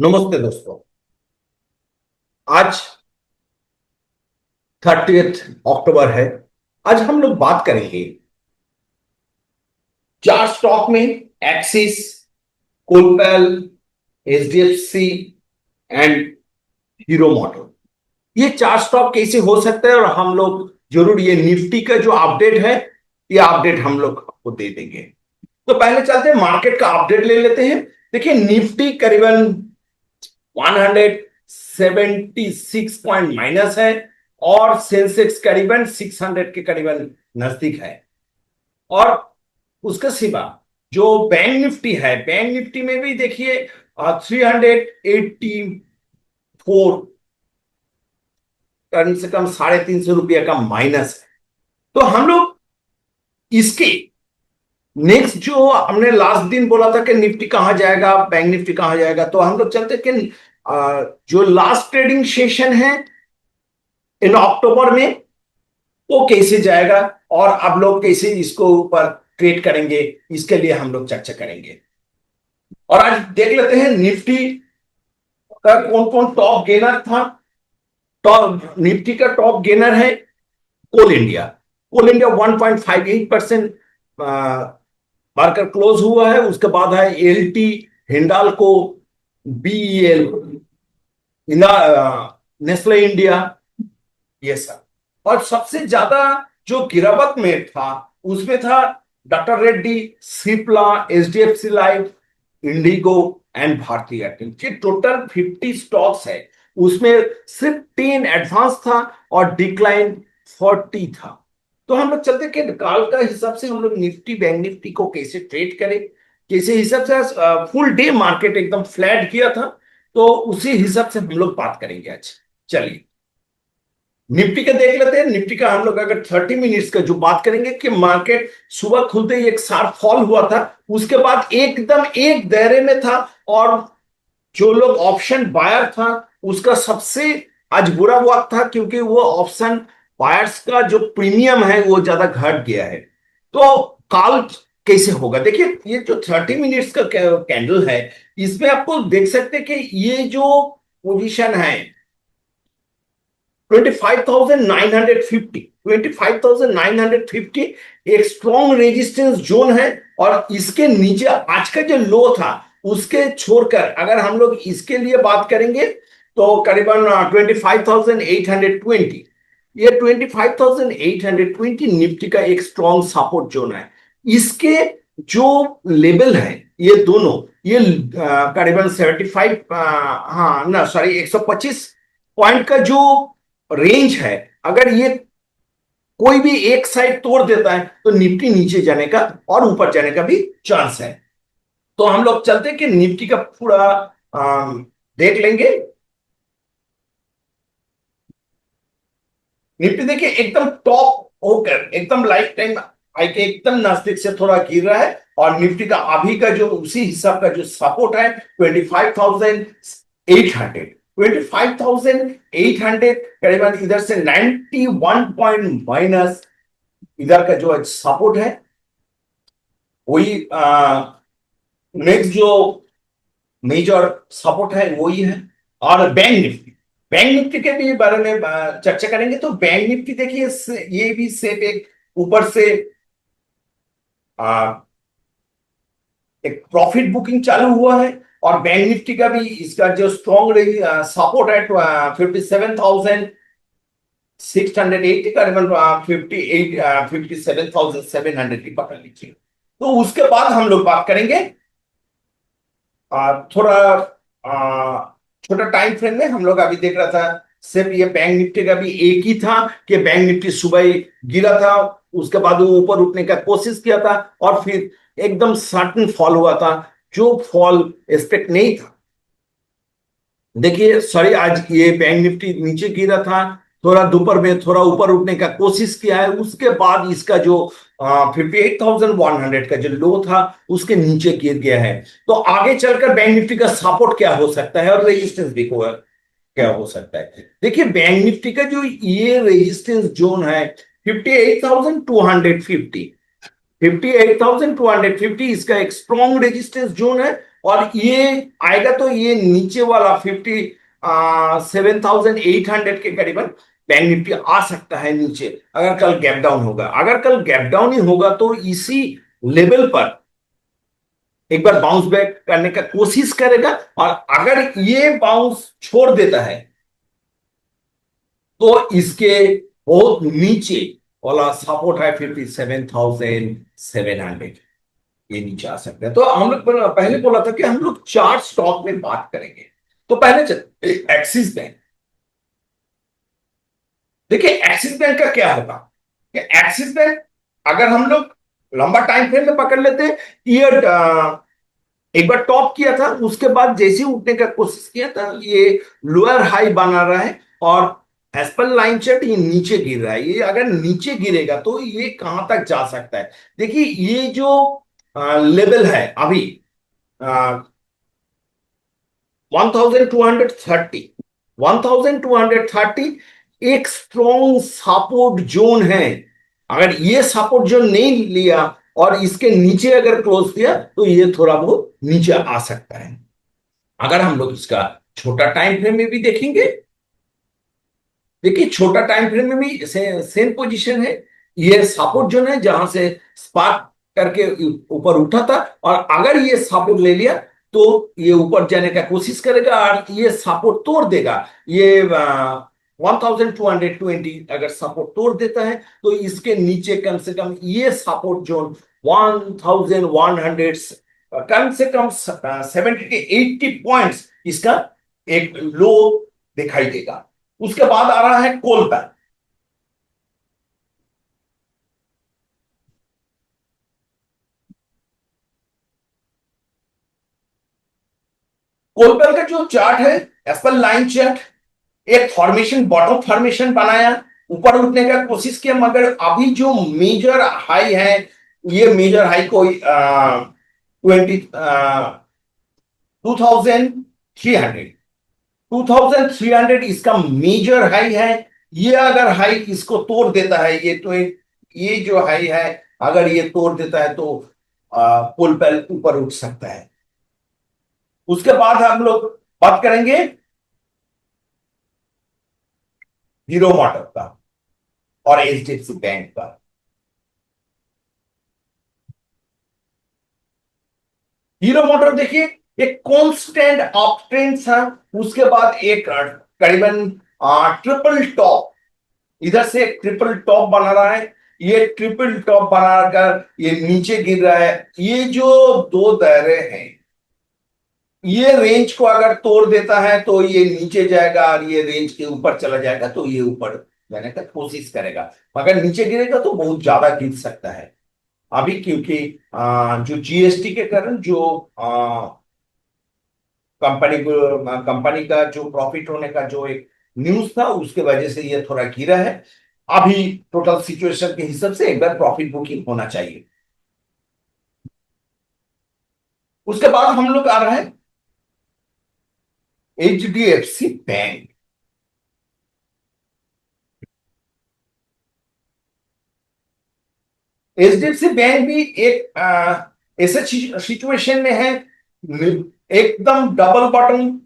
नमस्ते दोस्तों। आज 30 अक्टूबर है। आज हम लोग बात करेंगे चार स्टॉक में एक्सिस, कोलपैल, एचडीएफसी एंड हीरो मोटो। ये चार स्टॉक कैसे हो सकते हैं और हम लोग जरूर ये निफ्टी का जो अपडेट है ये अपडेट हम लोग आपको दे देंगे। तो पहले चलते हैं मार्केट का अपडेट ले लेते हैं। देखिए निफ्टी करीबन 176 पॉइंट माइनस है और सेंसेक्स करीबन 600 के करीबन नजदीक है। और उसके सिवा जो बैंक निफ्टी है, बैंक निफ्टी में भी देखिए 384, कम से कम 350 रुपया का माइनस है। तो हम लोग इसके नेक्स्ट जो हमने लास्ट दिन बोला था कि निफ्टी कहां जाएगा, बैंक निफ्टी कहां जाएगा, तो हम लोग चलते कि जो लास्ट ट्रेडिंग सेशन है इन अक्टूबर में वो कैसे जाएगा और आप लोग कैसे इसको ऊपर ट्रेड करेंगे, इसके लिए हम लोग चर्चा करेंगे। और आज देख लेते हैं निफ्टी का कौन कौन टॉप गेनर था। टॉप निफ्टी का टॉप गेनर है कोल इंडिया। कोल इंडिया 1.58% मार्कर क्लोज हुआ है। उसके बाद है LT, Hindalco, BEL, Nestle India, ये सब। और सबसे ज्यादा जो गिरावट में था उसमें था doctor Reddy, Cipla, HDFC Life, IndiGo and Bharti Airtel. ये टोटल 50 स्टॉक्स है, उसमें सिर्फ 10 एडवांस था और डिक्लाइन 40 था। तो हम लोग चलते कि काल का हिसाब से हम लोग निफ्टी बैंक निफ्टी को कैसे ट्रेड करें, कैसे हिसाब से फुल डे मार्केट एकदम फ्लैट किया था, तो उसी हिसाब से हम लोग बात करेंगे आज। चलिए निफ्टी का देख लेते हैं। निफ्टी का हम लोग अगर 30 मिनट्स का जो बात करेंगे कि मार्केट सुबह खुलते ही एक शार्प फॉल हुआ था, उसके बाद एकदम एक दायरे में था और जो लोग ऑप्शन बायर था उसका सबसे आज बुरा वक्त था, क्योंकि वो ऑप्शन बायर्स का जो प्रीमियम है वो ज्यादा घट गया है। तो काल कैसे होगा, देखिए ये जो 30 मिनट्स का कैंडल है इसमें आपको देख सकते हैं कि ये जो पोजीशन है 25,950 एक स्ट्रॉन्ग रेजिस्टेंस जोन है। और इसके नीचे आज का जो लो था उसके छोड़कर अगर हम लोग इसके लिए बात करेंगे तो करीबन 25,820, ये 25,820 निफ्टी का एक स्ट्रॉन्ग सपोर्ट जोन है। इसके जो लेवल है ये दोनों, ये करीबन 75, हाँ ना सॉरी 125 पॉइंट का जो रेंज है, अगर ये कोई भी एक साइड तोड़ देता है तो निफ्टी नीचे जाने का और ऊपर जाने का भी चांस है। तो हम लोग चलते हैं कि निफ्टी का पूरा देख लेंगे। निफ्टी देखिए एकदम टॉप होकर एकदम लाइफ टाइम हाई के एकदम नजदीक से थोड़ा गिर रहा है और निफ्टी का अभी का जो उसी हिसाब का जो सपोर्ट है 25,800, 25,800 करीबन इधर से 91 पॉइंट माइनस इधर का जो सपोर्ट है वही नेक्स्ट जो मेजर सपोर्ट है वही है। और बैंक निफ्टी, बैंक निफ्टी के भी बारे में चर्चा करेंगे। तो बैंक निफ्टी देखिए ये भी सेट एक ऊपर से एक प्रॉफिट बुकिंग चालू हुआ है और बैंक निफ्टी का भी इसका जो स्ट्रॉन्ग सपोर्ट है 57,680 करीबन 57,700 की पकड़ लीजिए। तो उसके बाद हम लोग बात करेंगे थोड़ा छोटा टाइम फ्रेम में। हम लोग अभी देख रहा था सिर्फ ये बैंक निफ्टी का भी एक ही था कि बैंक निफ्टी सुबह ही गिरा था, उसके बाद वो ऊपर उठने का कोशिश किया था और फिर एकदम सडन फॉल हुआ था, जो फॉल एक्सपेक्ट नहीं था। देखिए सॉरी आज ये बैंक निफ्टी नीचे गिरा था, थोड़ा दोपहर में थोड़ा ऊपर उठने का कोशिश किया है, उसके बाद इसका जो 58,100 का जो लो था उसके नीचे गिर गया है। तो आगे चलकर बैंक निफ्टी का सपोर्ट क्या हो सकता है और रेजिस्टेंस भी क्या हो सकता है। देखिए बैंक निफ्टी का जो ये रेजिस्टेंस जोन है 58,250, 58,250 इसका एक स्ट्रॉन्ग रेजिस्टेंस जोन है। और ये आएगा तो ये नीचे वाला 57,800 के करीबन बैंक निफ्टी आ सकता है नीचे, अगर कल गैप डाउन होगा। अगर कल गैप डाउन ही होगा तो इसी लेवल पर एक बार बाउंस बैक करने का कोशिश करेगा, और अगर ये बाउंस छोड़ देता है तो इसके बहुत नीचे वाला सपोर्ट है 57,700, ये नीचे आ सकते हैं। तो हम लोग पहले बोला था कि हम लोग चार स्टॉक में बात करेंगे। तो पहले एक्सिस बैंक। देखिए एक्सिस बैंक का क्या होगा कि एक्सिस बैंक अगर हम लोग लंबा टाइम फ्रेम में पकड़ लेते हैं, ये एक बार टॉप किया था, उसके बाद जैसे ही उठने का कोशिश किया था ये लोअर हाई बना रहा है, और एज पर लाइन चार्ट ये नीचे गिर रहा है। ये अगर नीचे गिरेगा तो ये कहां तक जा सकता है? देखिए ये जो लेवल है अभी 1230, 1230 एक स्ट्रॉन्ग सपोर्ट जोन है। अगर ये सपोर्ट जोन नहीं लिया और इसके नीचे अगर क्लोज किया तो ये थोड़ा बहुत नीचे आ सकता है। अगर हम लोग इसका छोटा टाइम फ्रेम में भी देखेंगे, देखिए छोटा टाइम फ्रेम में भी सेम पोजीशन है। ये सपोर्ट जोन है जहां से स्पार्क करके ऊपर उठा था, और अगर ये सपोर्ट ले लिया तो ये ऊपर जाने का कोशिश करेगा और ये सपोर्ट तोड़ देगा। ये 1220 अगर सपोर्ट तोड़ देता है तो इसके नीचे कम से कम ये सपोर्ट जोन 1100, कम से कम 70 से 80 पॉइंट्स इसका एक लो दिखाई देगा। उसके बाद आ रहा है कोलपैन। कोलपैन का जो चार्ट है एज लाइन चार्ट, एक फॉर्मेशन बॉटम फॉर्मेशन बनाया, ऊपर उठने का कोशिश किया, मगर अभी जो मेजर हाई है ये मेजर हाई को 2300, 2300 इसका मेजर हाई है। ये अगर हाई इसको तोड़ देता है, ये तो ये जो हाई है अगर ये तोड़ देता है तो पुल पर ऊपर उठ सकता है। उसके बाद हम लोग बात करेंगे हीरो मोटर का और एचडीएफसी बैंक का। हीरो मोटर देखिए एक कांस्टेंट अप ट्रेंड था, उसके बाद एक करीबन ट्रिपल टॉप, इधर से एक ट्रिपल टॉप बना रहा है, ये ट्रिपल टॉप बनाकर ये नीचे गिर रहा है। ये जो दो दायरे हैं, ये रेंज को अगर तोड़ देता है तो ये नीचे जाएगा, और ये रेंज के ऊपर चला जाएगा तो ये ऊपर जाने का कोशिश करेगा, मगर नीचे गिरेगा तो बहुत ज्यादा गिर सकता है अभी, क्योंकि जो जीएसटी के कारण जो कंपनी का जो प्रॉफिट होने का जो एक न्यूज था उसके वजह से ये थोड़ा गिरा है। अभी टोटल सिचुएशन के हिसाब से एक बार प्रॉफिट बुकिंग होना चाहिए। उसके बाद हम लोग आ रहा है एचडीएफसी बैंक। एचडीएफसी बैंक भी एक ऐसे सिचुएशन में है, एकदम डबल बॉटम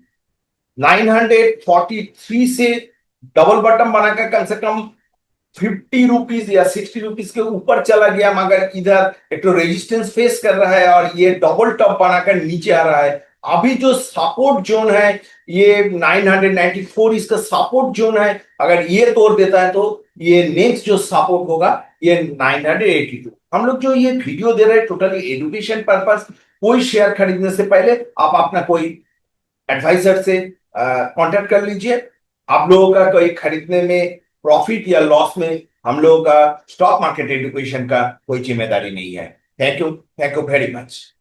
943 से डबल बॉटम बनाकर कम से कम 50 रुपीज या 60 रुपीज के ऊपर चला गया, मगर इधर एक तो रेजिस्टेंस फेस कर रहा है और ये डबल टॉप बनाकर नीचे आ रहा है। अभी जो सपोर्ट जोन है ये 994 इसका सपोर्ट जोन है, अगर ये तोड़ देता है तो ये नेक्स्ट जो सपोर्ट होगा ये 982। हम लोग जो ये वीडियो दे रहे हैं टोटली एजुकेशन पर्पस, कोई शेयर खरीदने से पहले आप अपना कोई एडवाइजर से कांटेक्ट कर लीजिए। आप लोगों का कोई खरीदने में प्रॉफिट या लॉस में हम लोगों का स्टॉक मार्केट एजुकेशन का कोई जिम्मेदारी नहीं है। Thank you very much.